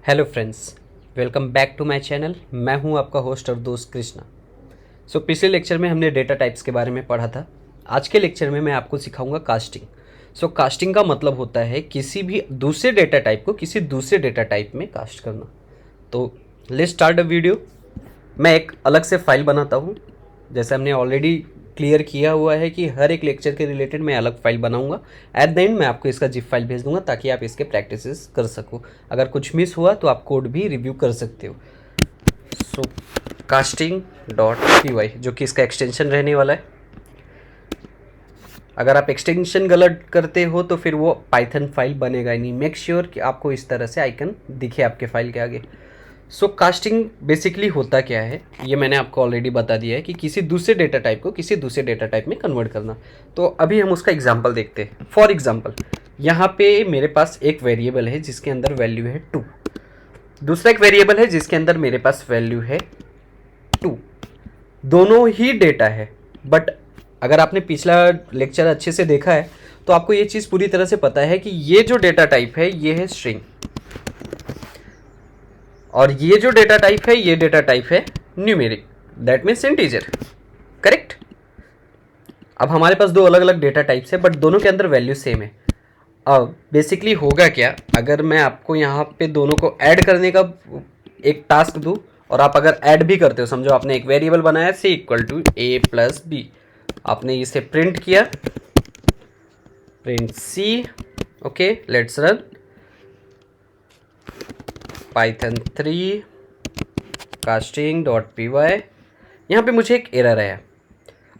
Hello friends, welcome back to my channel. मैं हूं आपका होस्ट और दोस्त कृष्णा। पिछले लेक्चर में हमने डेटा टाइप्स के बारे में पढ़ा था। आज के लेक्चर में मैं आपको सिखाऊंगा कास्टिंग। कास्टिंग का मतलब होता है किसी भी दूसरे डेटा टाइप को किसी दूसरे डेटा टाइप में कास्ट करना। तो लेट्स स्टार्ट अ वीडियो। मैं एक अलग से फाइल बनाता हूँ। जैसे हमने ऑलरेडी क्लियर किया हुआ है कि हर एक लेक्चर के रिलेटेड मैं अलग फाइल बनाऊंगा। एट द एंड मैं आपको इसका जिप फाइल भेज दूंगा ताकि आप इसके प्रैक्टिसेस कर सको। अगर कुछ मिस हुआ तो आप कोड भी रिव्यू कर सकते हो। सो कास्टिंग डॉट पी वाई जो कि इसका एक्सटेंशन रहने वाला है। अगर आप एक्सटेंशन गलत करते हो तो फिर वो पाइथन फाइल बनेगा ही नहीं। मेक श्योर कि आपको इस तरह से आइकन दिखे आपके फाइल के आगे। कास्टिंग बेसिकली होता क्या है ये मैंने आपको ऑलरेडी बता दिया है कि किसी दूसरे डेटा टाइप को किसी दूसरे डेटा टाइप में कन्वर्ट करना। तो अभी हम उसका एग्जांपल देखते हैं। फॉर एग्जांपल यहाँ पे मेरे पास एक वेरिएबल है जिसके अंदर वैल्यू है 2। दूसरा एक वेरिएबल है जिसके अंदर मेरे पास वैल्यू है 2। दोनों ही डेटा है, बट अगर आपने पिछला लेक्चर अच्छे से देखा है तो आपको ये चीज़ पूरी तरह से पता है कि ये जो डेटा टाइप है ये है स्ट्रिंग, और ये जो डेटा टाइप है ये डेटा टाइप है numeric, that means integer. Correct. अब हमारे पास दो अलग अलग डेटा टाइप्स है बट दोनों के अंदर वैल्यू सेम है। अब बेसिकली होगा क्या, अगर मैं आपको यहाँ पे दोनों को ऐड करने का एक टास्क दूँ और आप अगर ऐड भी करते हो, समझो आपने एक वेरिएबल बनाया C equal to A plus B, आपने इसे प्रिंट किया, print C. Okay, let's run Python 3 casting dot P Y. यहाँ पे मुझे एक एरर आया,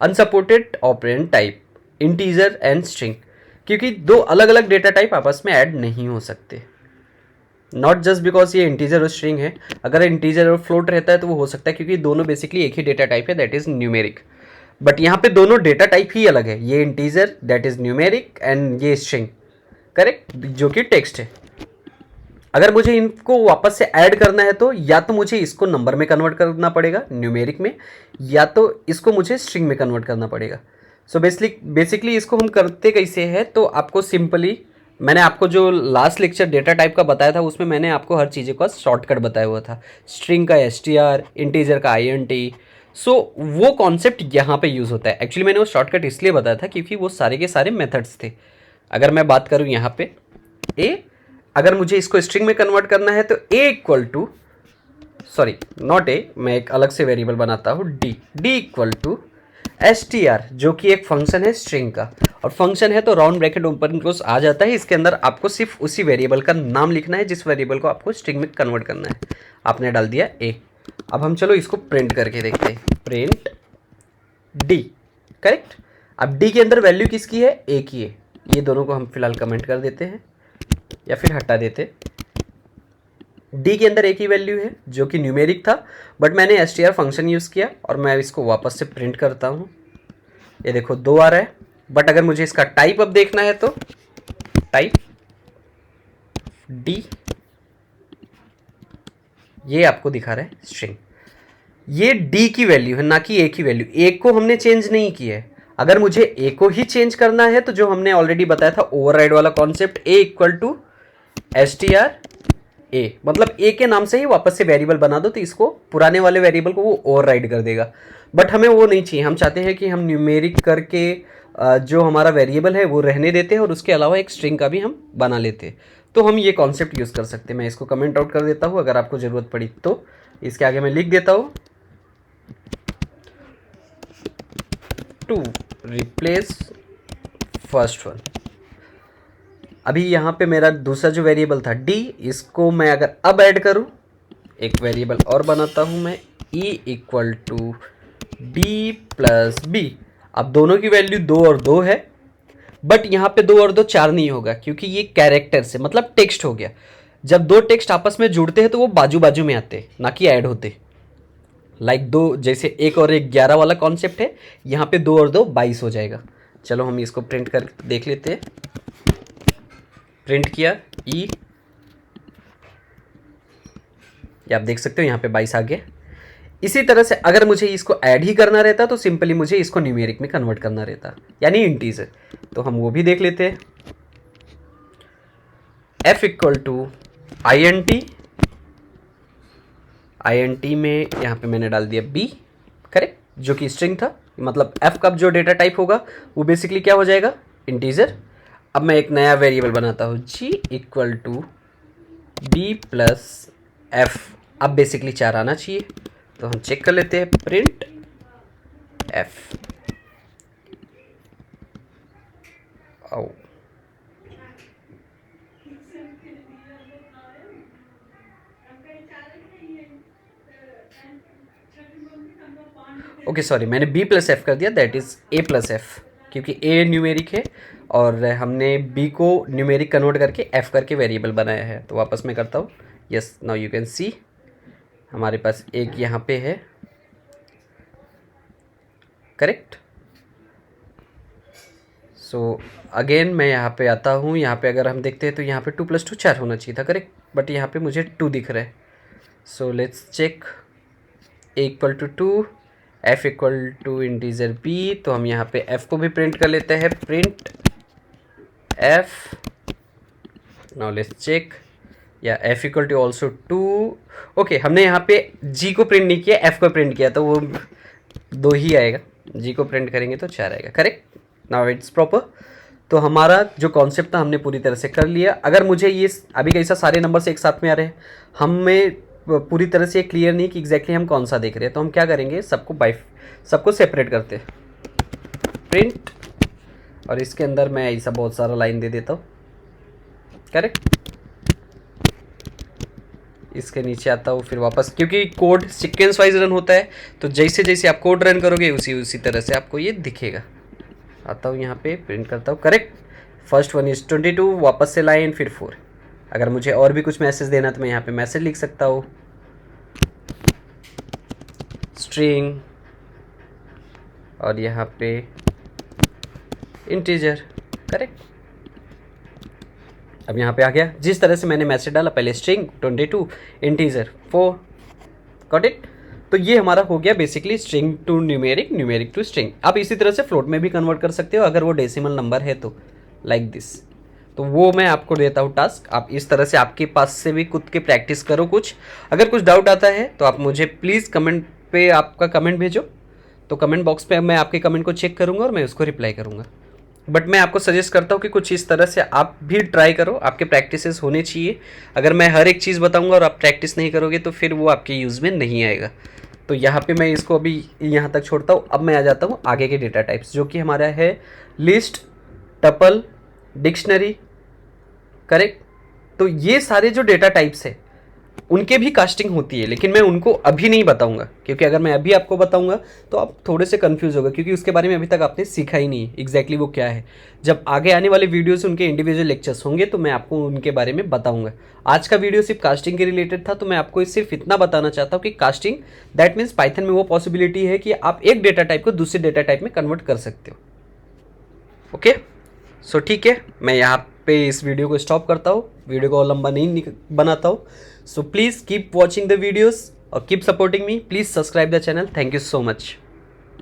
unsupported operand type integer and string, क्योंकि दो अलग अलग डेटा टाइप आपस में ऐड नहीं हो सकते। नॉट जस्ट बिकॉज ये इंटीजर और स्ट्रिंग है, अगर इंटीजर और फ्लोट रहता है तो वो हो सकता है क्योंकि दोनों बेसिकली एक ही डेटा टाइप है, दैट इज न्यूमेरिक। बट यहाँ पे दोनों डेटा टाइप ही अलग है, ये integer that is numeric and ये स्ट्रिंग, करेक्ट, जो कि टेक्स्ट है। अगर मुझे इनको वापस से ऐड करना है तो या तो मुझे इसको नंबर में कन्वर्ट करना पड़ेगा न्यूमेरिक में, या तो इसको मुझे स्ट्रिंग में कन्वर्ट करना पड़ेगा। बेसिकली इसको हम करते कैसे हैं, तो आपको सिंपली मैंने आपको जो लास्ट लेक्चर डेटा टाइप का बताया था उसमें मैंने आपको हर चीज़ों का शॉर्टकट बताया हुआ था। स्ट्रिंग का str, इंटीजर का int। वो कॉन्सेप्ट यहाँ पे यूज़ होता है। एक्चुअली मैंने वो शॉर्टकट इसलिए बताया था क्योंकि वो सारे के सारे मेथड्स थे। अगर मैं बात करूँ यहाँ पे ए, अगर मुझे इसको स्ट्रिंग में कन्वर्ट करना है तो A equal to, sorry not A, मैं एक अलग से वेरिएबल बनाता हूँ डी इक्वल टू str, जो कि एक फंक्शन है स्ट्रिंग का, और फंक्शन है तो राउंड ब्रैकेट ओपन क्लोज आ जाता है। इसके अंदर आपको सिर्फ उसी वेरिएबल का नाम लिखना है जिस वेरिएबल को आपको स्ट्रिंग में कन्वर्ट करना है। आपने डाल दिया ए। अब हम चलो इसको प्रिंट करके देखते हैं, प्रिंट डी। करेक्ट। अब डी के अंदर वैल्यू किसकी है, ए की है। ये दोनों को हम फिलहाल कमेंट कर देते हैं या फिर हटा देते। डी के अंदर एक ही वैल्यू है जो कि न्यूमेरिक था, बट मैंने str फंक्शन यूज़ किया और मैं इसको वापस से प्रिंट करता हूँ। ये देखो 2 आ रहा है, बट अगर मुझे इसका टाइप अब देखना है तो टाइप डी, ये आपको दिखा रहा है स्ट्रिंग। ये डी की वैल्यू है ना कि ए की वैल्यू। ए को हमने चेंज नहीं किया है। अगर मुझे ए को ही चेंज करना है तो जो हमने ऑलरेडी बताया था ओवरराइड वाला concept, A equal to str A, मतलब ए के नाम से ही वापस से वेरिएबल बना दो तो इसको पुराने वाले वेरिएबल को वो ओवरराइड कर देगा। बट हमें वो नहीं चाहिए, हम चाहते हैं कि हम न्यूमेरिक करके जो हमारा वेरिएबल है वो रहने देते हैं और उसके अलावा एक स्ट्रिंग का भी हम बना लेते हैं। तो हम ये कॉन्सेप्ट यूज़ कर सकते हैं। मैं इसको कमेंट आउट कर देता हूँ, अगर आपको ज़रूरत पड़ी तो इसके आगे मैं लिख देता हूँ टू रिप्लेस फर्स्ट वन। अभी यहाँ पे मेरा दूसरा जो वेरिएबल था डी, इसको मैं अगर अब ऐड करूँ, एक वेरिएबल और बनाता हूँ मैं E equal to D plus B. अब दोनों की वैल्यू 2 और 2 है, बट यहाँ पे 2 और 2 4 नहीं होगा क्योंकि ये कैरेक्टर से मतलब टेक्स्ट हो गया। जब दो टेक्स्ट आपस में जुड़ते हैं तो वो बाजू बाजू में आते हैं, ना कि ऐड होते। लाइक 2 जैसे 1 और 1 11 वाला कॉन्सेप्ट है, यहाँ पे 2 और 2 22 हो जाएगा। चलो हम इसको प्रिंट कर देख लेते हैं। प्रिंट किया ई, ये आप देख सकते हो यहाँ पे 22 आ गया। इसी तरह से अगर मुझे इसको ऐड ही करना रहता तो सिंपली मुझे इसको न्यूमेरिक में कन्वर्ट करना रहता, यानी इंटीजर। तो हम वो भी देख लेते हैं। f equal to INT INT में यहाँ पे मैंने डाल दिया b, करेक्ट, जो कि स्ट्रिंग था। मतलब f का जो डेटा टाइप होगा वो बेसिकली क्या हो जाएगा, इंटीजर। अब मैं एक नया वेरिएबल बनाता हूँ g equal to b plus f। अब बेसिकली 4 आना चाहिए, तो हम चेक कर लेते हैं, प्रिंट f। आओ, ओके सॉरी, मैंने b प्लस एफ कर दिया, that is a plus F, क्योंकि a न्यूमेरिक है और हमने b को न्यूमेरिक कन्वर्ट करके f करके वेरिएबल बनाया है। तो वापस मैं करता हूँ, yes now you can see हमारे पास एक यहाँ पे है, करेक्ट। सो अगेन मैं यहाँ पे आता हूँ, यहाँ पे अगर हम देखते हैं तो यहाँ पे 2 + 2 4 होना चाहिए था, करेक्ट, बट यहाँ पे मुझे 2 दिख रहा है। So let's check, a equal to 2, f equal to integer b। तो हम यहाँ पे f को भी प्रिंट कर लेते हैं, print f। Now let's check, या f equal to also 2। Okay, हमने यहाँ पे g को प्रिंट नहीं किया, f को प्रिंट किया, तो वो 2 ही आएगा, g को प्रिंट करेंगे तो 4 आएगा, करेक्ट। Now it's proper. तो हमारा जो कॉन्सेप्ट था हमने पूरी तरह से कर लिया। अगर मुझे ये अभी कैसा सारे नंबर्स एक साथ में आ रहे हैं, हमें पूरी तरह से क्लियर नहीं कि एग्जैक्टली हम कौन सा देख रहे हैं, तो हम क्या करेंगे, सबको सेपरेट करते हैं, प्रिंट, और इसके अंदर मैं ऐसा बहुत सारा लाइन दे देता हूँ, करेक्ट। इसके नीचे आता हूँ फिर वापस, क्योंकि कोड सीक्वेंस वाइज रन होता है, तो जैसे जैसे आप कोड रन करोगे उसी तरह से आपको ये दिखेगा। आता हूँ यहाँ पे, प्रिंट करता हूँ, करेक्ट। फर्स्ट वन इज 22, वापस से लाइन, फिर 4। अगर मुझे और भी कुछ मैसेज देना तो मैं यहाँ पे मैसेज लिख सकता हूँ, स्ट्रिंग, और यहाँ पे इंटीजर, करेक्ट। अब यहाँ पे आ गया, जिस तरह से मैंने मैसेज डाला, पहले स्ट्रिंग 22, इंटीजर 4, गॉट इट। तो ये हमारा हो गया basically string to numeric, numeric to string. आप इसी तरह से फ्लोट में भी कन्वर्ट कर सकते हो अगर वो डेसिमल नंबर है तो, लाइक दिस। तो वो मैं आपको देता हूँ टास्क, आप इस तरह से आपके पास से भी खुद के प्रैक्टिस करो कुछ। अगर कुछ डाउट आता है तो आप मुझे प्लीज़ कमेंट पे आपका कमेंट भेजो, तो कमेंट बॉक्स पे मैं आपके कमेंट को चेक करूँगा और मैं उसको रिप्लाई करूँगा। बट मैं आपको सजेस्ट करता हूँ कि कुछ इस तरह से आप भी ट्राई करो, आपके प्रैक्टिसेस होने चाहिए। अगर मैं हर एक चीज़ बताऊँगा और आप प्रैक्टिस नहीं करोगे तो फिर वो आपके यूज़ में नहीं आएगा। तो यहाँ पे मैं इसको अभी यहाँ तक छोड़ता हूँ। अब मैं आ जाता हूँ आगे के डेटा टाइप्स, जो कि हमारा है लिस्ट, टपल, डिक्शनरी, करेक्ट। तो ये सारे जो डेटा टाइप्स है उनके भी कास्टिंग होती है, लेकिन मैं उनको अभी नहीं बताऊंगा, क्योंकि अगर मैं अभी आपको बताऊंगा तो आप थोड़े से कंफ्यूज होगा, क्योंकि उसके बारे में अभी तक आपने सीखा ही नहीं एग्जैक्टली वो क्या है। जब आगे आने वाले वीडियोस उनके इंडिविजुअल लेक्चर्स होंगे तो मैं आपको उनके बारे में बताऊंगा। आज का वीडियो सिर्फ कास्टिंग के रिलेटेड था, तो मैं आपको सिर्फ इतना बताना चाहता हूँ कि कास्टिंग दैट मीन्स पाइथन में वो पॉसिबिलिटी है कि आप एक डेटा टाइप को दूसरे डेटा टाइप में कन्वर्ट कर सकते हो। ओके, सो ठीक है, मैं यहाँ पे इस वीडियो को स्टॉप करता हूँ, वीडियो को और लंबा नहीं बनाता हूँ। So please keep watching the videos और keep supporting me, please subscribe the channel. Thank you so much.